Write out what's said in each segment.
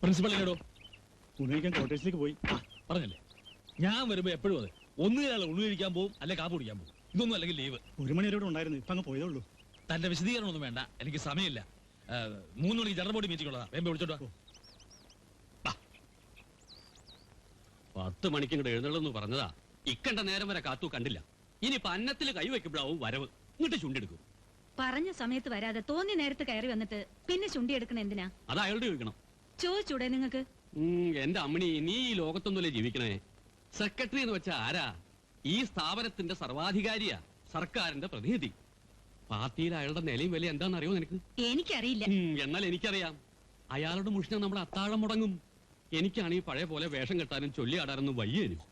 Principal എങ്ങനെയോ ഉണയിക്കാൻ ക്വാർട്ടേഴ്സിലേക്ക് പോയി. പറഞ്ഞല്ലേ, ഞാൻ വരുമ്പോ എപ്പോഴും അതെ, ഒന്നുകിൽ ഉണ്ണു കഴിക്കാൻ പോകും, അല്ലെ കാപ്പ് കുടിക്കാൻ പോകും. ഇതൊന്നും അല്ലെങ്കിൽ ലീവ്. 1 മണി വരെ ഉണ്ടായിരുന്നു, ഇപ്പൊ അങ്ങ് പോയതേ ഉള്ളൂ. തന്റെ വിശദീകരണം ഒന്നും വേണ്ട, എനിക്ക് സമയമില്ല. 3 മണിക്ക് ജനറൽ ബോഡി മീറ്റിംഗ് ഉള്ളതാ, വേമ്പ വിളിച്ചോട്ടോ. 10 മണിക്ക് ഇങ്ങോട്ട് എഴുന്നള്ളെന്ന് പറഞ്ഞതാ. ഇക്കണ്ട നേരം വരെ കാത്തു കണ്ടില്ല. ഇനിയിപ്പൊ അന്നത്തിൽ കൈവയ്ക്കുമ്പോഴാവും വരവ്. ഇങ്ങോട്ട് ചുണ്ടെടുക്കും. പറഞ്ഞ സമയത്ത് വരാതെ തോന്നി നേരത്ത് കയറി വന്നിട്ട് പിന്നെ ചുണ്ടിയെടുക്കണ എന്തിനാ? അത് അയാളോട് ചോദിക്കണം. ചോദിച്ചൂടെ നിങ്ങക്ക്? എന്റെ അമ്മണി, നീ ഈ ലോകത്തൊന്നുമല്ലേ ജീവിക്കണേ? സെക്രട്ടറി എന്ന് വെച്ചാ ആരാ? ഈ സ്ഥാപനത്തിന്റെ സർവാധികാരിയാ, സർക്കാരിന്റെ പ്രതിനിധി. പാർട്ടിയിൽ അയാളുടെ നിലയും വില എന്താണെന്നറിയോ നിനക്ക്? എനിക്കറിയില്ല. എന്നാൽ എനിക്കറിയാം. അയാളുടെ മുഷിന നമ്മുടെ അത്താഴം മുടങ്ങും. എനിക്കാണ് ഈ പഴയ പോലെ വേഷം കെട്ടാനും ചൊല്ലിയാടാനൊന്നും വയ്യേനും.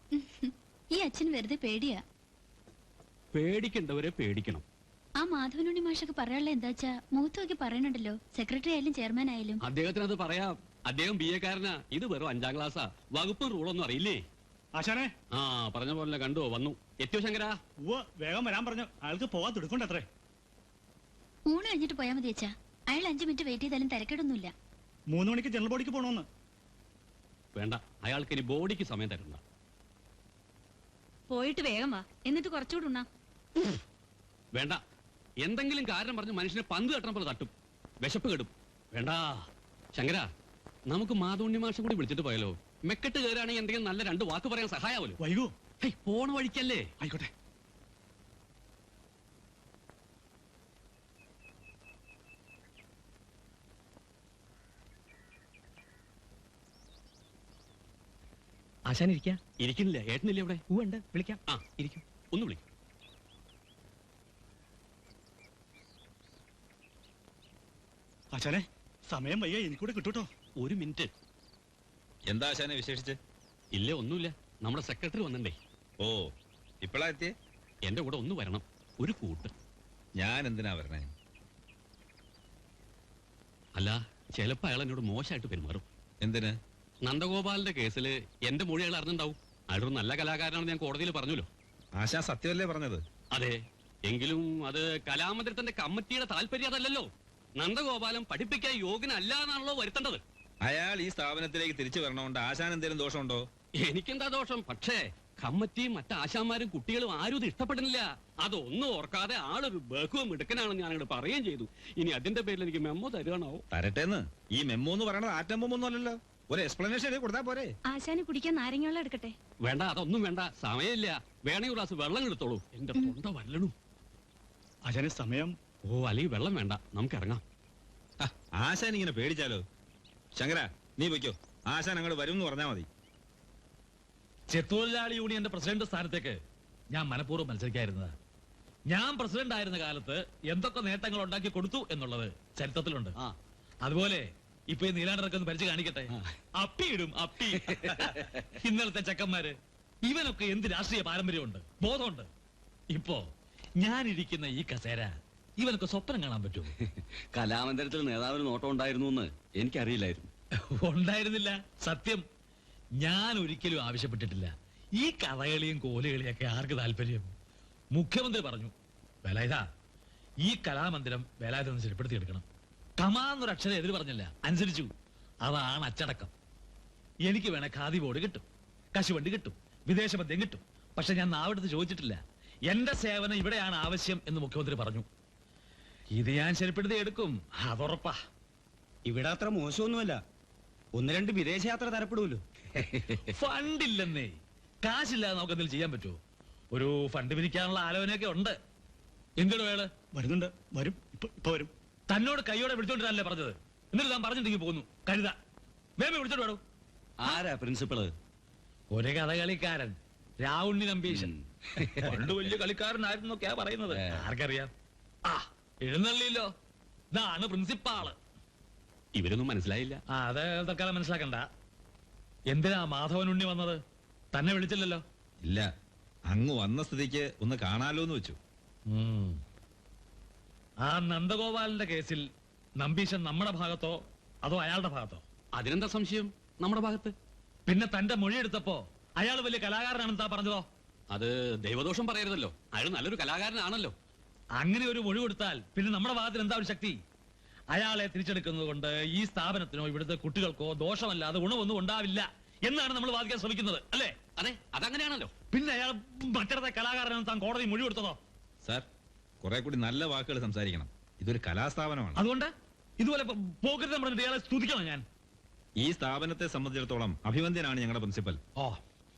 ഈ അച്ഛൻ വെറുതെ പേടിയാ. പേടിക്കേണ്ടവരെ പേടിക്കണം. ആ മാധവനുണ്ണി മാഷൊക്കെ പറയാനുള്ള എന്താച്ചാ മൂത്തൊക്കെ പറയണുണ്ടല്ലോ, സെക്രട്ടറി ആയാലും ചെയർമാൻ ആയാലും. അദ്ദേഹത്തിന് അത് പറയാം. അദ്ദേഹം BA കാരനാ. ഇത് വെറും 5ാം ക്ലാസ്സാ. വകുപ്പ് റൂളൊന്നും അറിയില്ലേ? ആശാനെ, പറഞ്ഞ പോലെ കണ്ടോ വന്നു. എത്തിയോ ശങ്കരാ? വേഗം വരാൻ പറഞ്ഞു. അയാൾക്ക് പോവാൻ തുടുക്കണ്ടത്രേ. ഊണ് കഴിഞ്ഞിട്ട് പോയാൽ മതി അച്ഛാ. അയാൾ 5 മിനിറ്റ് വെയിറ്റ് ചെയ്താലും തിരക്കേടൊന്നുമില്ല. 3 മണിക്ക് ജനറൽ ബോഡിക്ക് പോണോന്ന്. വേണ്ട, അയാൾക്ക് ഇനി ബോഡിക്ക് സമയം തരണ്ട. പോയിട്ട് വേഗം വാ, എന്നിട്ട് കുറച്ചുകൂടെ ഉണ്ണാ. വേണ്ട, എന്തെങ്കിലും കാരണം പറഞ്ഞ് മനുഷ്യനെ പന്ത് തട്ടണ പോലെ തട്ടും. വിശപ്പ് കെടും. വേണ്ട ശങ്കര, നമുക്ക് മാധവണ്ണി മാഷം കൂടി വിളിച്ചിട്ട് പോയാലോ? മെക്കെട്ട് കയറുകയാണെങ്കിൽ എന്തെങ്കിലും നല്ല 2 വാക്ക് പറയാൻ സഹായാവല്ലോ. വൈകൂ, പോണ വഴിക്കല്ലേ. ആയിക്കോട്ടെ. ആശാൻ ഇരിക്കുന്നില്ല. ഏട്ടനില്ല ഇവിടെ? ഉണ്ട്, വിളിക്കാം. ഇരിക്കും. ഒന്ന് വിളിക്കും. ആശാനെ, സമയം വയ്യ, എനിക്കൂടെ കിട്ടൂട്ടോ. 1 മിനിറ്റ്. എന്താ ആശാനെ വിശേഷിച്ച്? ഇല്ല, ഒന്നുമില്ല. നമ്മുടെ സെക്രട്ടറി വന്നണ്ടേ. ഓ, ഇപ്പളാ എത്തിയേ? എന്റെ കൂടെ ഒന്ന് വരണം, ഒരു കൂട്ട്. ഞാൻ എന്തിനാ വരണേ? അല്ല, ചിലപ്പോ അയാൾ എന്നോട് മോശമായിട്ട് പെരുമാറും. എന്തിന്? നന്ദഗോപാലിന്റെ കേസിൽ എന്റെ മൊഴി അയാൾ അറിഞ്ഞിട്ടുണ്ടാവും. അയാളൊരു നല്ല കലാകാരനാണെന്ന് ഞാൻ കോടതിയിൽ പറഞ്ഞല്ലോ. ആശാ സത്യമല്ലേ പറഞ്ഞത്? അതെ, എങ്കിലും അത് കലാമന്ദിരത്തിന്റെ കമ്മിറ്റിയുടെ താല്പര്യം അതല്ലല്ലോ. നന്ദഗോപാലം പഠിപ്പിക്കാൻ യോഗ്യനല്ല എന്നാണല്ലോ വരുത്തേണ്ടത്. അയാൾ ഈ സ്ഥാപനത്തിലേക്ക് തിരിച്ചു വരണോണ്ട് ആശാൻ എന്തെങ്കിലും ദോഷമുണ്ടോ? എനിക്കെന്താ ദോഷം? പക്ഷേ കമ്മിറ്റിയും മറ്റാശാന്മാരും കുട്ടികളും ആരും ഇത് ഇഷ്ടപ്പെടുന്നില്ല. അതൊന്നും ഓർക്കാതെ ആളൊരു ബഹുവും മിടുക്കനാണെന്ന് ഞാനിവിടെ പറയുകയും ചെയ്തു. ഇനി അതിന്റെ പേരിൽ എനിക്ക് മെമ്മോ തരുവാണോ? തരട്ടേന്ന്. ഈ മെമ്മോ എന്ന് പറയണത് ആറ്റം ബോംബൊന്നും അല്ലല്ലോ. ഒരു എക്സ്പ്ലനേഷൻ കൊടുത്താ പോരെ? ആശാന് കുടിക്കാൻ നാരങ്ങ എടുക്കട്ടെ? വേണ്ട, അതൊന്നും വേണ്ട. സമയമില്ല. വേണേ ഒരു ഗ്ലാസ് വെള്ളം എടുത്തോളൂ. എന്റെ തൊണ്ട വല്ലണു. ആശാന് സമയം. അല്ലെങ്കിൽ വെള്ളം വേണ്ട, നമുക്ക് ഇറങ്ങാം. ആശാൻ ഇങ്ങനെ പേടിച്ചാലോ? ശങ്കര, നീ പൊയ്ക്കോ. ആശാൻ അങ്ങോട്ട് വരും എന്ന് പറഞ്ഞാ മതി. ചെത്തൊഴിലാളി യൂണിയന്റെ പ്രസിഡന്റ് സ്ഥാനത്തേക്ക് ഞാൻ മനഃപൂർവ്വം മത്സരിക്കായിരുന്നത്. ഞാൻ പ്രസിഡന്റ് ആയിരുന്ന കാലത്ത് എന്തൊക്കെ നേട്ടങ്ങൾ ഉണ്ടാക്കി കൊടുത്തു എന്നുള്ളത് ചരിത്രത്തിലുണ്ട്. അതുപോലെ ഇപ്പൊ ഈ നീലാണ്ടൊക്കെ ഒന്ന് ഭരിച്ചു കാണിക്കട്ടെ. അപ്പിയിടും, അപ്പി. ഇന്നലത്തെ ചെക്കന്മാര് ഇവനൊക്കെ എന്ത് രാഷ്ട്രീയ പാരമ്പര്യമുണ്ട്, ബോധമുണ്ട്. ഇപ്പോ ഞാനിരിക്കുന്ന ഈ കസേര ഇവനൊക്കെ സ്വപ്നം കാണാൻ പറ്റുമോ? കലാമന്ദിരത്തിൽ നേതാവിന് നോട്ടം ഉണ്ടായിരുന്നു എന്ന് എനിക്കറിയില്ലായിരുന്നു. ഉണ്ടായിരുന്നില്ല, സത്യം. ഞാൻ ഒരിക്കലും ആവശ്യപ്പെട്ടിട്ടില്ല. ഈ കഥകളിയും കോലുകളിയൊക്കെ ആർക്ക് താല്പര്യം? മുഖ്യമന്ത്രി പറഞ്ഞു, വേലായുധ, ഈ കലാമന്ദിരം വേലായുധം ശരിപ്പെടുത്തിയെടുക്കണം. കമാന്നൊരു അക്ഷരം എതിര് പറഞ്ഞില്ല, അനുസരിച്ചു. അതാണ് അച്ചടക്കം. എനിക്ക് വേണേ ഖാദി ബോർഡ് കിട്ടും, കശുവണ്ടി കിട്ടും, വിദേശ മദ്യം കിട്ടും. പക്ഷെ ഞാൻ നാവെടുത്ത് ചോദിച്ചിട്ടില്ല. എന്റെ സേവനം ഇവിടെയാണ് ആവശ്യം എന്ന് മുഖ്യമന്ത്രി പറഞ്ഞു. ഇത് ഞാൻ ശരിപ്പെടുത്തി എടുക്കും, അതുറപ്പാ. ഇവിടെ അത്ര മോശമൊന്നുമല്ല. 1-2 വിദേശയാത്ര തരപ്പെടുമല്ലോ. ഫണ്ടില്ലെന്നേ. കാശില്ലാതെ നമുക്ക് എന്തെങ്കിലും ചെയ്യാൻ പറ്റുമോ? ഒരു ഫണ്ട് പിരിക്കാനുള്ള ആലോചനയൊക്കെ ഉണ്ട്. എന്തിനു വേള്? വരുന്നുണ്ട്, വരും, ഇപ്പൊ വരും. തന്നോട് കൈയോടെ വിളിച്ചോണ്ടിരല്ലേ പറഞ്ഞത്? എന്നിട്ട് താൻ പറഞ്ഞിട്ടെങ്കിൽ പോകുന്നു. കരുതാ വേമ വിളിച്ചോട്ട് വേണോ? ആരാ പ്രിൻസിപ്പള്? ഒരു കഥകളിക്കാരൻ, രാവുണ്ണി നമ്പീശൻ. പണ്ട് വലിയ കളിക്കാരനായിരുന്നൊക്കെയാ പറയുന്നത്. ആർക്കറിയാം? എഴുന്നള്ളില്ലോ. ഇതാണ് പ്രിൻസിപ്പാള്. ഇവരൊന്നും മനസ്സിലായില്ല. അത് തൽക്കാലം മനസ്സിലാക്കണ്ട. എന്തിനാ മാധവനുണ്ണി വന്നത്? തന്നെ വിളിച്ചില്ലല്ലോ. ഇല്ല, അങ്ങ് വന്ന സ്ഥിതിക്ക് ഒന്ന് കാണാലോ എന്ന് വെച്ചു. ആ നന്ദഗോപാലിന്റെ കേസിൽ നമ്പീശൻ നമ്മുടെ ഭാഗത്തോ അതോ അയാളുടെ ഭാഗത്തോ? അതിനെന്താ സംശയം? നമ്മുടെ ഭാഗത്ത്. പിന്നെ തന്റെ മൊഴി എടുത്തപ്പോ അയാൾ വലിയ കലാകാരനാണെന്ന് താ പറഞ്ഞതോ? അത് ദൈവദോഷം പറയരുതല്ലോ. അയാൾ നല്ലൊരു കലാകാരനാണല്ലോ. അങ്ങനെ ഒരു മൊഴി കൊടുത്താൽ പിന്നെ നമ്മുടെ ഭാഗത്തിന് എന്താ ഒരു ശക്തി? അയാളെ തിരിച്ചെടുക്കുന്നത് കൊണ്ട് ഈ സ്ഥാപനത്തിനോ ഇവിടുത്തെ കുട്ടികൾക്കോ ദോഷമല്ലാതെ ഗുണമൊന്നും ഉണ്ടാവില്ല എന്നാണ് നമ്മൾ വാദിക്കാൻ ശ്രമിക്കുന്നത്, അല്ലേ? അതെ, അതങ്ങനെയാണല്ലോ. പിന്നെ അയാൾ മറ്റത്തെ കലാകാരനും താൻ കോടതി മൊഴി കൊടുത്തതോ? സാർ, കുറെ കൂടി നല്ല വാക്കുകൾ സംസാരിക്കണം. ഇതൊരു കലാസ്ഥാപനമാണ്. അതുകൊണ്ട് ഇതുപോലെ പോക്കറ്റ് നമ്മുടെ ഇയാളെ സ്തുതിക്കണോ ഞാൻ? ഈ സ്ഥാപനത്തെ സംബന്ധിച്ചിടത്തോളം അഭിവന്ദ്യനാണ് ഞങ്ങളുടെ പ്രിൻസിപ്പൽ. ഓ,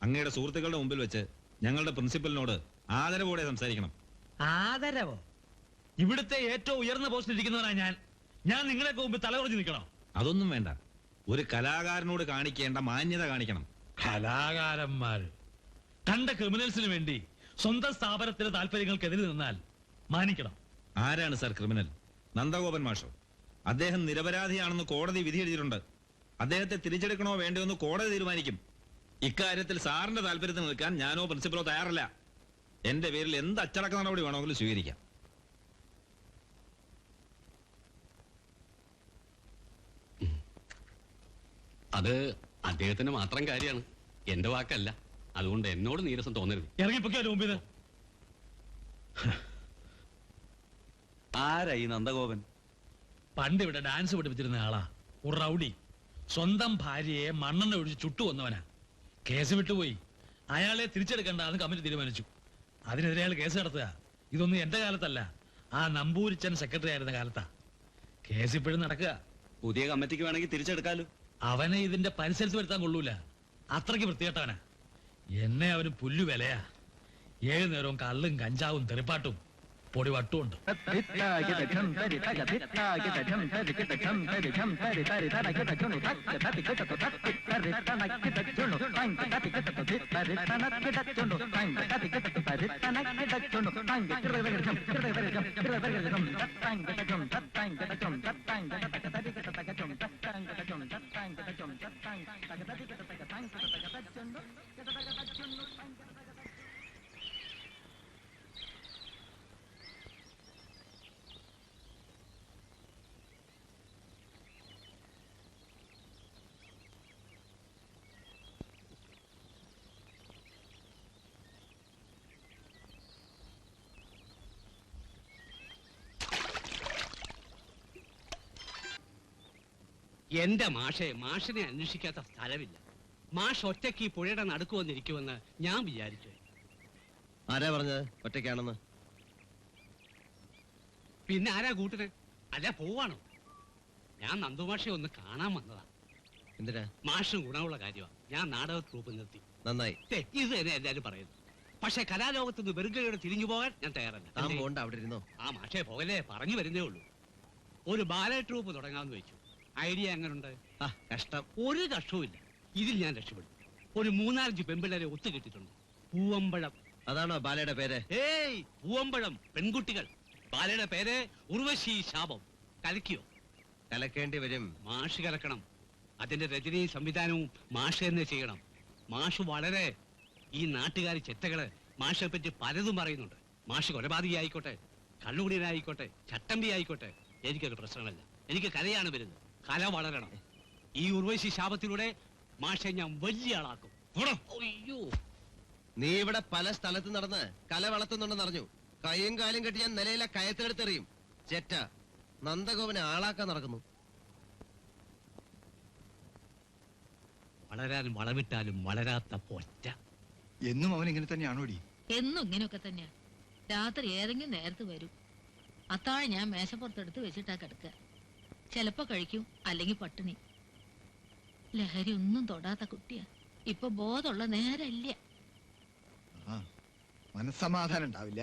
അങ്ങയുടെ സുഹൃത്തുക്കളുടെ മുമ്പിൽ വെച്ച് ഞങ്ങളുടെ പ്രിൻസിപ്പലിനോട് ആദരവോടെ സംസാരിക്കണം. ആദരവോ? ഇവിടുത്തെ ഏറ്റവും ഉയർന്ന പോസ്റ്റിൽ ഇരിക്കുന്നവനാ ഞാൻ നിങ്ങളെയൊക്കെ മുമ്പ് തലകുറഞ്ഞു നിൽക്കണോ? അതൊന്നും വേണ്ട. ഒരു കലാകാരനോട് കാണിക്കേണ്ട മാന്യത കാണിക്കണം. കലാകാരന്മാർ കണ്ട ക്രിമിനൽസിന് വേണ്ടി സ്വന്തം സ്ഥാപനത്തിലെ താല്പര്യങ്ങൾക്കെതിരെ നിന്നാൽ മാനിക്കണം. ആരാണ് സാർ ക്രിമിനൽ? നന്ദഗോപൻ മാഷോ? അദ്ദേഹം നിരപരാധിയാണെന്ന് കോടതി വിധി എഴുതിയിട്ടുണ്ട്. അദ്ദേഹത്തെ തിരിച്ചെടുക്കണോ വേണ്ടോ എന്ന് കോടതി തീരുമാനിക്കും. ഇക്കാര്യത്തിൽ സാറിന്റെ താല്പര്യത്തിന് നിൽക്കാൻ ഞാനോ പ്രിൻസിപ്പലോ തയ്യാറല്ല. എന്റെ പേരിൽ എന്ത് അച്ചടക്ക നടപടി വേണമെങ്കിലും സ്വീകരിക്കാം. അത് അദ്ദേഹത്തിന് മാത്രം കാര്യമാണ്, എന്റെ വാക്കല്ല. അതുകൊണ്ട് എന്നോട് നീരസം തോന്നരുത്. ഇറങ്ങിപ്പൊക്കെ മുമ്പിൽ ആരായി നന്ദഗോപൻ? പണ്ട് ഇവിടെ ഡാൻസ് പഠിപ്പിച്ചിരുന്ന ആളാ. ഒരു റൗഡി. സ്വന്തം ഭാര്യയെ മണ്ണെണ്ണ ഒഴിച്ച് ചുട്ടു വന്നവനാ. കേസ് വിട്ടുപോയി. അയാളെ തിരിച്ചെടുക്കണ്ടെന്ന് കമ്മിറ്റി തീരുമാനിച്ചു. അതിനെതിരെ അയാൾ കേസ് നടത്തുക. ഇതൊന്നും എന്റെ കാലത്തല്ല, ആ നമ്പൂരിച്ചൻ സെക്രട്ടറി ആയിരുന്ന കാലത്താ. കേസ് ഇപ്പോഴും നടക്കുക. പുതിയ കമ്മിറ്റിക്ക് വേണമെങ്കിൽ തിരിച്ചെടുക്കാലോ. അവനെ ഇതിന്റെ പരിസരത്ത് വരുത്താൻ കൊള്ളൂല. അത്രയ്ക്ക് വൃത്തികെട്ടവനാ. എന്നെ അവന് പുല്ലു വിലയാ. ഏഴു നേരവും കള്ളും കഞ്ചാവും തെറിപ്പാട്ടും പൊടി വട്ടുമുണ്ട്. എന്റെ മാഷിനെ അന്വേഷിക്കാത്ത സ്ഥലമില്ല. മാഷ് ഒറ്റയ്ക്ക് ഈ പുഴയുടെ നടുക്ക് വന്നിരിക്കുമെന്ന് ഞാൻ വിചാരിച്ചു. ആരാ പറഞ്ഞത് ഒറ്റയ്ക്കാണെന്ന്? പിന്നെ ആരാ കൂട്ടിന്? അല്ല, പോവാണോ? ഞാൻ നന്ദുമാഷെ ഒന്ന് കാണാൻ വന്നതാ. എന്തിനാ? മാഷും ഗുണമുള്ള കാര്യമാണ്. ഞാൻ നാടക ട്രൂപ്പ് നിർത്തി. നന്നായി. ഇത് തന്നെ എല്ലാരും പറയുന്നു. പക്ഷെ കലാലോകത്ത് നിന്ന് വെറുകയോടെ തിരിഞ്ഞു പോകാൻ ഞാൻ തയ്യാറല്ല. താൻ പോണ്ട, അവിടെ ഇരുന്നോ. ആ മാഷെ പോകലേ, പറഞ്ഞു വരുന്നേ ഉള്ളൂ. ഒരു ബാലെ ട്രൂപ്പ് തുടങ്ങാമെന്ന് വെച്ചു. ഐഡിയ എങ്ങനുണ്ട്? കഷ്ടം. ഒരു കഷ്ടവുമില്ല. ഇതിൽ ഞാൻ രക്ഷപ്പെടും. ഒരു 3-4 പെൺപിള്ളേരെ ഒത്തുകിട്ടിട്ടുണ്ട്. പൂവമ്പഴം. അതാണോ ബാലയുടെ പേര്? ഏയ്, പൂവമ്പഴം പെൺകുട്ടികൾ. ബാലയുടെ പേര് ഉർവശി ശാപം. കലക്കിയോ? കലക്കേണ്ടി വരും. മാഷ് കലക്കണം. അതിന്റെ രചനയും സംവിധാനവും മാഷ് തന്നെ ചെയ്യണം. മാഷ് വളരെ ഈ നാട്ടുകാരി ചെറ്റകള് മാഷെ പറ്റി പലതും പറയുന്നുണ്ട്. മാഷ് കൊലപാതകി ആയിക്കോട്ടെ, കള്ളുകുടിയനായിക്കോട്ടെ, ചട്ടമ്പി ആയിക്കോട്ടെ, എനിക്കൊരു പ്രശ്നമല്ല. എനിക്ക് കലയാണ് വരുന്നത്. കല വളരണം. ഈ ഉർവശി ശാപത്തിലൂടെ മാഷെ ഞാൻ വലിയ ആളാക്കും. അയ്യോ, നീ ഇവിടെ പല സ്ഥലത്ത് നടന്ന് കല വളർത്തുന്നുണ്ടെന്ന് അറിഞ്ഞു. കൈയും കാലും കെട്ടി ഞാൻ നിലയിലെ കയത്തിലെടുത്തെറിയും. ചെറ്റ നന്ദഗോപനെ ആളാക്കാൻ നടക്കുന്നു. വളരാനും വളമിട്ടാലും വളരാത്ത പൊറ്റ. എന്നും അവൻ ഇങ്ങനെ തന്നെയാണോടി? എന്നും ഇങ്ങനെയൊക്കെ തന്നെയാ. രാത്രി ഏതെങ്കിലും നേരത്ത് വരും. അത്താഴം ഞാൻ മേശപ്പുറത്തെടുത്ത് വെച്ചിട്ടാ കിടക്കുക. ചിലപ്പോ കഴിക്കും, അല്ലെങ്കിൽ പട്ടിണി. ലഹരി ഒന്നും തൊടാത്ത കുട്ടിയാ. ഇപ്പൊ ബോധമുള്ള നേരല്ല. മനസ്സമാധാനം ഉണ്ടാവില്ല.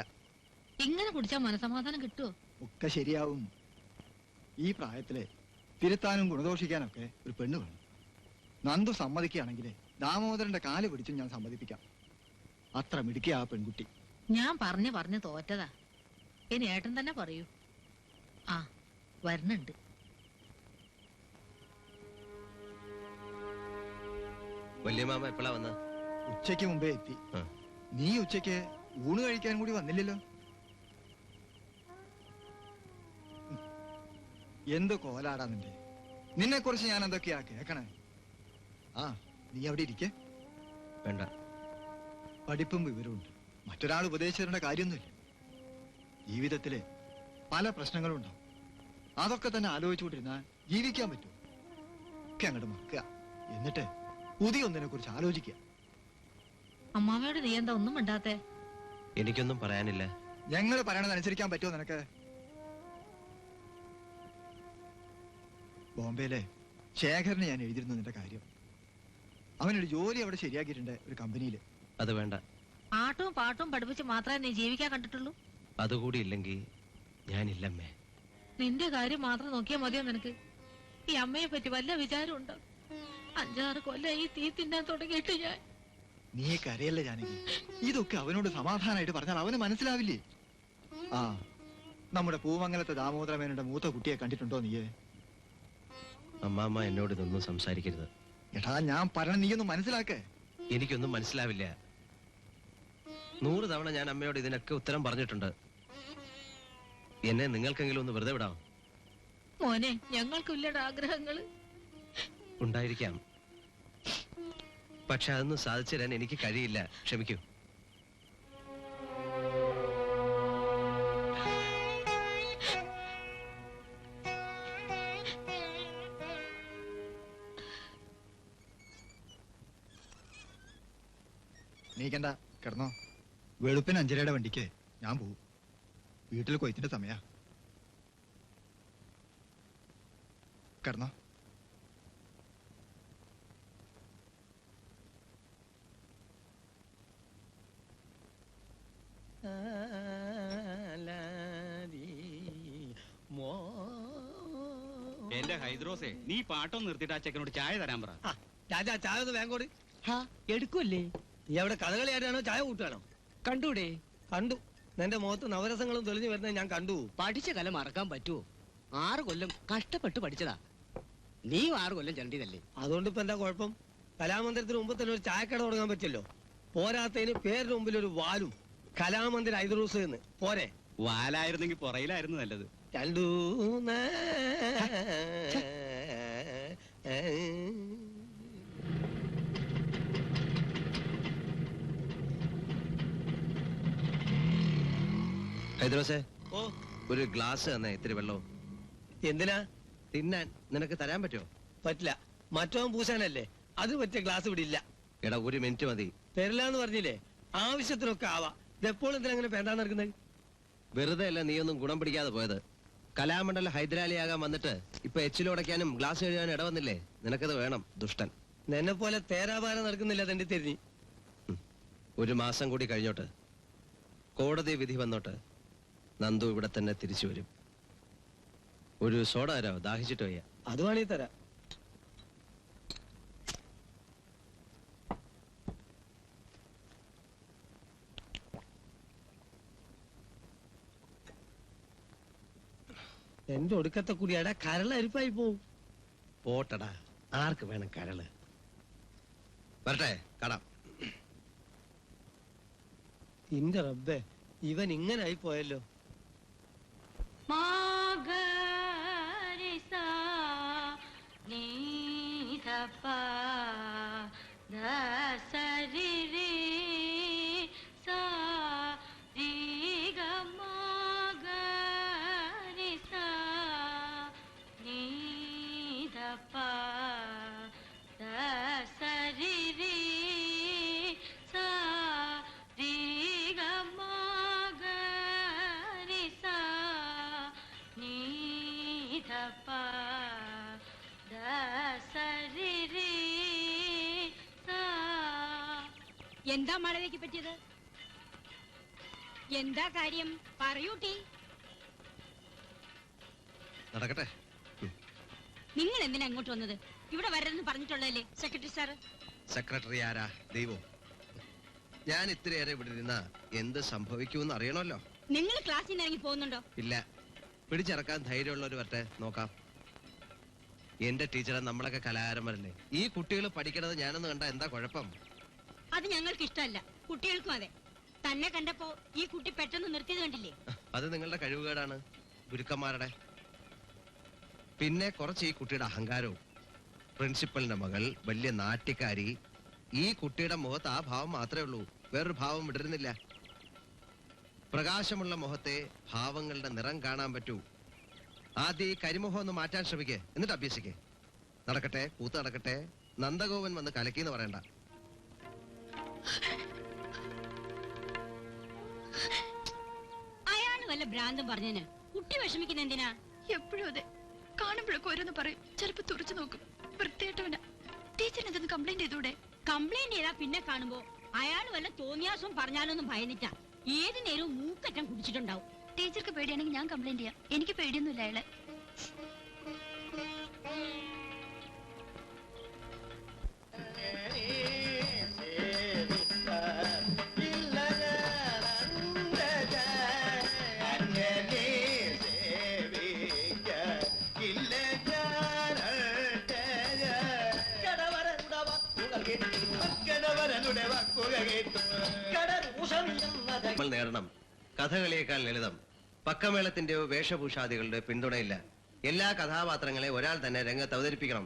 ഇങ്ങനെ കുടിച്ചാ മനസമാധാനം കിട്ടുമോ? ഒക്കെ ശരിയാവും. ഈ പ്രായത്തില് തിരുത്താനും ഗുണദോഷിക്കാനൊക്കെ ഒരു പെണ്ണ് വേണം. നന്ദു സമ്മതിക്കുകയാണെങ്കിൽ ദാമോദരന്റെ കാല് പിടിച്ചും ഞാൻ സമ്മതിപ്പിക്കാം. അത്ര മിടുക്കിയ ആ പെൺകുട്ടി. ഞാൻ പറഞ്ഞു തോറ്റതാ. ഇനി ഏട്ടൻ തന്നെ പറയൂ. ആ, വരുന്നുണ്ട്. വല്യമാമ എപ്പോഴാ വന്ന? ഉച്ചയ്ക്ക് മുമ്പേ എത്തി. ആ. നീ ഉച്ചയ്ക്ക് ഊണ് കഴിക്കാൻ കൂടി വന്നില്ലല്ലോ. എന്ത് കോലാടാ നിന്റെ. നിന്നെ കുറിച്ച് ഞാൻ എന്തൊക്കെയാ കേക്കണേ. ആ, നീ അവിടെ ഇരിക്കെ. വേണ്ട. പഠിപ്പും വിവരമുണ്ട്. മറ്റൊരാൾ ഉപദേശിച്ചിടേണ്ട കാര്യമൊന്നുമില്ല. ജീവിതത്തില് പല പ്രശ്നങ്ങളും ഉണ്ടാവും. അതൊക്കെ തന്നെ ആലോചിച്ചുകൊണ്ടിരുന്നാ ജീവിക്കാൻ പറ്റും. ഒക്കെ അങ്ങോട്ട് മറക്കുക. എന്നിട്ട് പുതിയ ഒന്നിനെ കുറിച്ച് ആലോചിക്കുക. അമ്മാമ്മയോട് നീ എന്താ ഒന്നും മിണ്ടാത്തെ? എനിക്കൊന്നും പറയാനില്ല. ഞങ്ങൾ പറയണത് അനുസരിക്കാൻ പറ്റുമോ നിനക്ക്? ബോംബെയിലെ ശേഖരന് ഞാൻ എഴുതിയിരുന്നു നിന്റെ കാര്യം. അവനൊരു ജോലി അവിടെ ശരിയാക്കിയിട്ടുണ്ട്, ഒരു കമ്പനിയിൽ. അത് വേണ്ട. ആട്ടവും പാട്ടും പഠിപ്പിച്ച് മാത്രമേ നീ ജീവിക്കാൻ കണ്ടിട്ടുള്ളൂ. അതുകൂടി ഇല്ലെങ്കിൽ ഞാനില്ലമ്മേ. നിന്റെ കാര്യം മാത്രം നോക്കിയാൽ മതിയോ നിനക്ക്? ഈ അമ്മയെ പറ്റി വല്ല വിചാരമുണ്ടോ? 5-6 കൊല്ലം ഈ തീ തിന്നാൻ തുടങ്ങിയിട്ട് ഞാൻ. നീ കരയല്ലേ ജാനകി. ഇതൊക്കെ അവനോട് സമാധാനമായിട്ട് പറഞ്ഞാൽ അവന് മനസ്സിലാവില്ലേ? ആ, നമ്മുടെ പൂമംഗലത്തെ ദാമോദരമേനയുടെ മൂത്ത കുട്ടിയെ കണ്ടിട്ടുണ്ടോ നീയെ? അമ്മാമ്മ എന്നോട് ഇതൊന്നും സംസാരിക്കരുത്. എടാ, ഞാൻ പറഞ്ഞ നീയൊന്നും മനസ്സിലാക്കേ. എനിക്കൊന്നും മനസ്സിലാവില്ല. 100 തവണ ഞാൻ അമ്മയോട് ഇതിനൊക്കെ ഉത്തരം പറഞ്ഞിട്ടുണ്ട്. എന്നെ നിങ്ങൾക്കെങ്കിലും ഒന്ന് വെറുതെ വിടാം. മോനെ, ഞങ്ങൾക്കില്ലട ആഗ്രഹങ്ങള്. ഉണ്ടായിരിക്കാം, പക്ഷെ അതൊന്നും സാധിച്ചു തരാൻ എനിക്ക് കഴിയില്ല. ക്ഷമിക്കൂ. നീക്കണ്ട, കിടന്നോ. വെളുപ്പിന് 5:30 വണ്ടിക്ക് ഞാൻ പോവും. വീട്ടിൽ കൊയ്ത്തിന്റെ സമയാ. കിടന്നോ. എന്റെ ഹൈദ്രോസേ, നീ പാട്ടൊന്നും നിർത്തിയിട്ട് ആ ചെക്കനോട് ചായ തരാൻ പറ. രാജാ, ചായ ഒന്ന് വേങ്കോട്. എടുക്കൂല്ലേ? നീ അവിടെ കഥകളിയായിട്ടാണോ ചായ കൂട്ടാണോ? കണ്ടൂടെ? കണ്ടു. നിന്റെ മുഖത്ത് നവരസങ്ങളും തെളിഞ്ഞു വരുന്നത് ഞാൻ കണ്ടു. പഠിച്ച കല മറക്കാൻ പറ്റുമോ? 6 കൊല്ലം കഷ്ടപ്പെട്ട് പഠിച്ചതാ. നീ 6 കൊല്ലം ചണ്ടിതല്ലേ? അതുകൊണ്ട് ഇപ്പൊ എന്താ കുഴപ്പം? കലാമന്ദിരത്തിന് മുമ്പ് തന്നെ ഒരു ചായക്കട തുടങ്ങാൻ പറ്റിയല്ലോ. പോരാത്തതിന് പേരിന് മുമ്പിൽ ഒരു വാലും. കലാമന്ദിര ഐദ്രൂസ് എന്ന് പോരെ? വാലായിരുന്നെങ്കിൽ പുറയിലായിരുന്നു നല്ലത്. രണ്ടു ഹൈദ്രോസേ, ഓ, ഒരു ഗ്ലാസ് തന്നെ ഇത്തിരി വെള്ളവും. എന്തിനാ? തിന്നാൻ നിനക്ക് തരാൻ പറ്റുമോ? പറ്റില്ല. മറ്റവൻ പൂശാനല്ലേ, അത് പറ്റിയ ഗ്ലാസ് ഇവിടെ ഇല്ല. എടാ, 1 മിനിറ്റ് മതി. തരില്ലാന്ന് പറഞ്ഞില്ലേ? ആവശ്യത്തിനൊക്കെ ആവാ. ഇതെപ്പോഴും എന്തിനാ അങ്ങനെ പേണ്ടാന്ന് നടക്കുന്നത്? വെറുതെ അല്ല നീയൊന്നും ഗുണം പിടിക്കാതെ പോയത്. കലാമണ്ഡല ഹൈദരാലിയാകാൻ വന്നിട്ട് ഇപ്പൊ എച്ചിലുടയ്ക്കാനും ഗ്ലാസ് കഴുകാനും ഇടവന്നില്ലേ? നിനക്കത് വേണം, ദുഷ്ടൻ. നിന്നെ പോലെ തേരാപാര നടക്കുന്നില്ല തന്റെ തിരിഞ്ഞ്. 1 മാസം കൂടി കഴിഞ്ഞോട്ട്, കോടതി വിധി വന്നോട്ട്, നന്ദു ഇവിടെ തന്നെ തിരിച്ചു വരും. ഒരു സോഡ തരാമോ? ദാഹിച്ചിട്ട് വയ്യ. അത് വേണേ തരാം. എന്റെ ഒടുക്കത്തെ കൂടിയാടാ കരള അരിപ്പായി പോവും. പോട്ടടാ, ആർക്ക് വേണം കരള്? വരട്ടെ, കടാം. ഇന്റെ റബ്ബേ, ഇവൻ ഇങ്ങനെ ആയി പോയല്ലോ. എന്താ മാളവിക്ക് പറ്റിയത്? എന്താ കാര്യം? പറയൂട്ടി. നടക്കട്ടെ. നിങ്ങൾ എന്തിനാ ഇങ്ങോട്ട് വന്നത്? ഇവിടെ വരരുതെന്ന് പറഞ്ഞിട്ടുള്ളതല്ലേ സെക്രട്ടറി സാറ്? സെക്രട്ടറി ആരാ? ദൈവം. ഞാൻ ഇത്രയേറെ ഇവിടെ ഇരുന്ന എന്ത് സംഭവിക്കുമെന്ന് അറിയണമല്ലോ. നിങ്ങൾ ക്ലാസ്സിൽ നിന്ന് ഇറങ്ങി പോകുന്നുണ്ടോ? ഇല്ല. പിടിച്ചിറക്കാൻ ധൈര്യമുള്ളവർ വരട്ടെ, നോക്കാം. എന്റെ ടീച്ചറെ, നമ്മളൊക്കെ കലാകാരന്മാരല്ലേ. ഈ കുട്ടികൾ പഠിക്കണത് ഞാനൊന്ന് കണ്ട എന്താ കുഴപ്പം? അത് ഞങ്ങൾക്ക് ഇഷ്ടമല്ല, കുട്ടികൾക്കും അതെ. തന്നെ കണ്ടപ്പോ ഈ കുട്ടി പെട്ടെന്ന് നിർത്തിയത് കണ്ടില്ലേ? അത് നിങ്ങളുടെ കഴിവുകേടാണ്, ഗുരുക്കന്മാരുടെ. പിന്നെ കുറച്ച് ഈ കുട്ടിയുടെ അഹങ്കാരവും. പ്രിൻസിപ്പലിന്റെ മകൾ, വലിയ നാട്യക്കാരി. ഈ കുട്ടിയുടെ മുഖത്ത് ആ ഭാവം മാത്രമേ ഉള്ളൂ, വേറൊരു ഭാവം വിടരുന്നില്ല. പ്രകാശമുള്ള മുഖത്തെ ഭാവങ്ങളുടെ നിറം കാണാൻ പറ്റൂ. ആദ്യം ഈ കരിമുഖം ഒന്ന് മാറ്റാൻ ശ്രമിക്കേ, എന്നിട്ട് അഭ്യസിക്കേ. നടക്കട്ടെ, കൂത്ത് നടക്കട്ടെ. നന്ദഗോപൻ വന്ന് കലക്കിന്ന് പറയണ്ട. അയാള് വല്ല ഭ്രാന്തം പറഞ്ഞതിന് കുട്ടി വിഷമിക്കുന്ന എന്തിനാ? എപ്പോഴും അതെ, കാണുമ്പോഴൊക്കെ ഓരോന്ന് പറയും, ചിലപ്പോ തുറച്ചു നോക്കും. വൃത്തിയായിട്ടവനാ. ടീച്ചറിന് എന്തെന്ന് കംപ്ലൈന്റ് ചെയ്തൂടെ? കംപ്ലൈന്റ് ചെയ്താ പിന്നെ കാണുമ്പോ അയാൾ വല്ല തോന്നിയാസം പറഞ്ഞാലൊന്നും ഭയന്നിട്ടാ. ഏത് നേരവും മൂക്കറ്റം കുടിച്ചിട്ടുണ്ടാവും. ടീച്ചർക്ക് പേടിയാണെങ്കിൽ ഞാൻ കംപ്ലൈന്റ് ചെയ്യാം. എനിക്ക് പേടിയൊന്നുമില്ല അയാളെ. നമ്മൾ നേടണം കഥകളിയേക്കാൾ ലളിതം. പക്കമേളത്തിന്റെയോ വേഷഭൂഷാദികളുടെ പിന്തുണയില്ല. എല്ലാ കഥാപാത്രങ്ങളെ ഒരാൾ തന്നെ രംഗത്ത് അവതരിപ്പിക്കണം.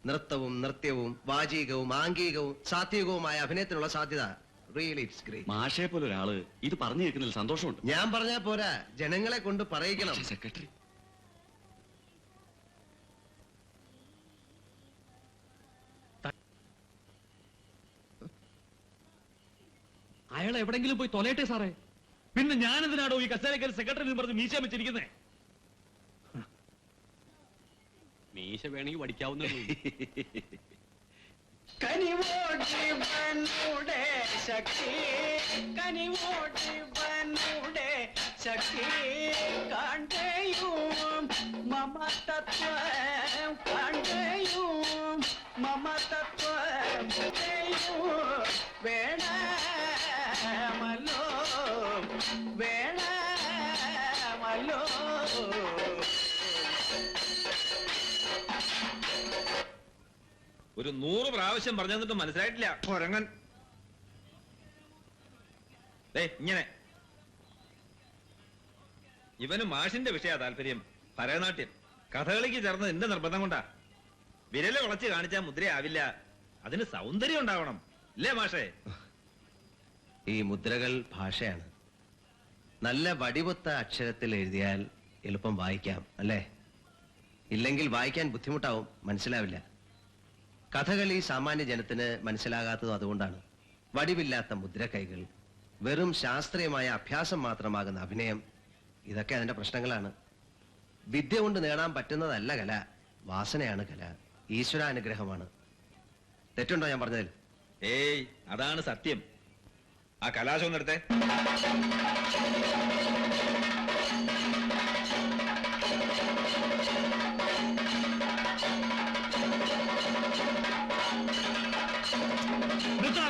നൃത്തവും നൃത്യവും വാചികവും ആംഗികവും സാത്വികവുമായ അഭിനയത്തിനുള്ള സാധ്യത റിയലി ഇറ്റ്സ് ഗ്രേറ്റ്. മാഷയെ പോലെ ഒരാള് ഇത് പറഞ്ഞു കേൾക്കുന്നതിൽ സന്തോഷമുണ്ട്. ഞാൻ പറഞ്ഞാൽ പോരാ, ജനങ്ങളെ കൊണ്ട് പറയിക്കണം. സെക്രട്ടറി അയാൾ എവിടെങ്കിലും പോയി തൊലയട്ടെ സാറേ. പിന്നെ ഞാനെന്തിനാടോ ഈ കസേരക്കൽ സെക്രട്ടറി പറഞ്ഞ് മീശ വെച്ചിരിക്കുന്നേ? മീശ വേണമെങ്കിൽ പഠിക്കാവുന്നേ ഉള്ളൂ. ഒരു 100 പ്രാവശ്യം പറഞ്ഞു തന്നിട്ട് മനസ്സിലായിട്ടില്ല കൊരങ്ങൻ. ഇങ്ങനെ ഇവന് മാഷിന്റെ വിഷയ താല്പര്യം ഭരതനാട്യം. കഥകളിക്ക് ചേർന്നത് എന്റെ നിർബന്ധം കൊണ്ടാ. വിരല് വളച്ച് കാണിച്ചാൽ മുദ്രയാവില്ല, അതിന് സൗന്ദര്യം ഉണ്ടാവണം. ഇല്ലേ മാഷേ? ഈ മുദ്രകൾ ഭാഷയാണ്. നല്ല വടിവൊത്ത അക്ഷരത്തിൽ എഴുതിയാൽ എളുപ്പം വായിക്കാം അല്ലേ? ഇല്ലെങ്കിൽ വായിക്കാൻ ബുദ്ധിമുട്ടാവും, മനസ്സിലാവില്ല. കഥകളി സാമാന്യ ജനത്തിന് മനസ്സിലാകാത്തതും അതുകൊണ്ടാണ്. വടിവില്ലാത്ത മുദ്രക്കൈകൾ, വെറും ശാസ്ത്രീയമായ അഭ്യാസം മാത്രമാകുന്ന അഭിനയം, ഇതൊക്കെ അതിന്റെ പ്രശ്നങ്ങളാണ്. വിദ്യ കൊണ്ട് നേടാൻ പറ്റുന്നതല്ല കല, വാസനയാണ് കല, ഈശ്വരാനുഗ്രഹമാണ്. തെറ്റുണ്ടോ ഞാൻ പറഞ്ഞതിൽ? ഏയ്, അതാണ് സത്യം. ആ കലാശം ഒന്നെടുത്തേ.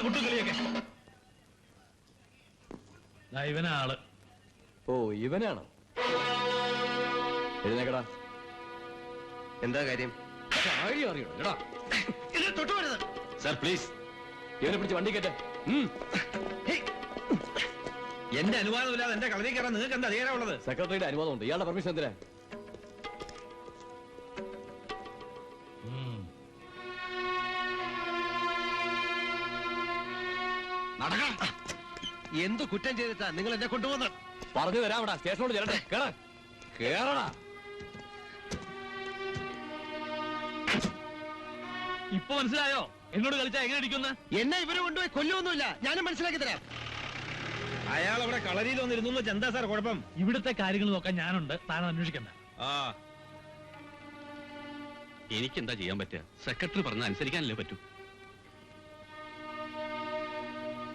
കുട്ടികളിയൊക്കെ ഇവനാള്. ഓ, ഇവനാണോ? എഴുന്നേക്കടാ. എന്താ കാര്യം? സാർ പ്ലീസ്, ഇവനെ പിടിച്ച് വണ്ടി കയറ്റ. എന്റെ അനുവാദമില്ലാതെ എന്റെ കളരി കയറാൻ നിങ്ങൾക്ക് എന്താ അധികാരമുള്ളത്? സെക്രട്ടറിയുടെ അനുവാദമുണ്ട്. ഇയാളുടെ പെർമിഷൻ എന്തിനാ? എന്ത് കുറ്റം ചെയ്തിട്ടാ നിങ്ങൾ എന്നെ കൊണ്ടുപോകുന്നത്? പറഞ്ഞു തരാമടാ, സ്റ്റേഷനോട് ചെല്ലട്ടെ. കേറടാ. ഇപ്പൊ മനസ്സിലായോ എന്നോട് കളിച്ചാ എങ്ങനെ ഇരിക്കുന്ന? എന്നെ ഇവര് കൊണ്ടുപോയി കൊല്ലൊന്നുമില്ല, ഞാനും മനസ്സിലാക്കി തരാം. അയാൾ അവിടെ കളരിയിൽ വന്നിരുന്നു. എന്താ സാർ കുഴപ്പം? ഇവിടുത്തെ കാര്യങ്ങൾ നോക്കാൻ ഞാനുണ്ട്, താൻ അന്വേഷിക്കണ്ട. എനിക്കെന്താ ചെയ്യാൻ പറ്റുക? സെക്രട്ടറി പറഞ്ഞ അനുസരിക്കാനല്ലേ പറ്റൂ.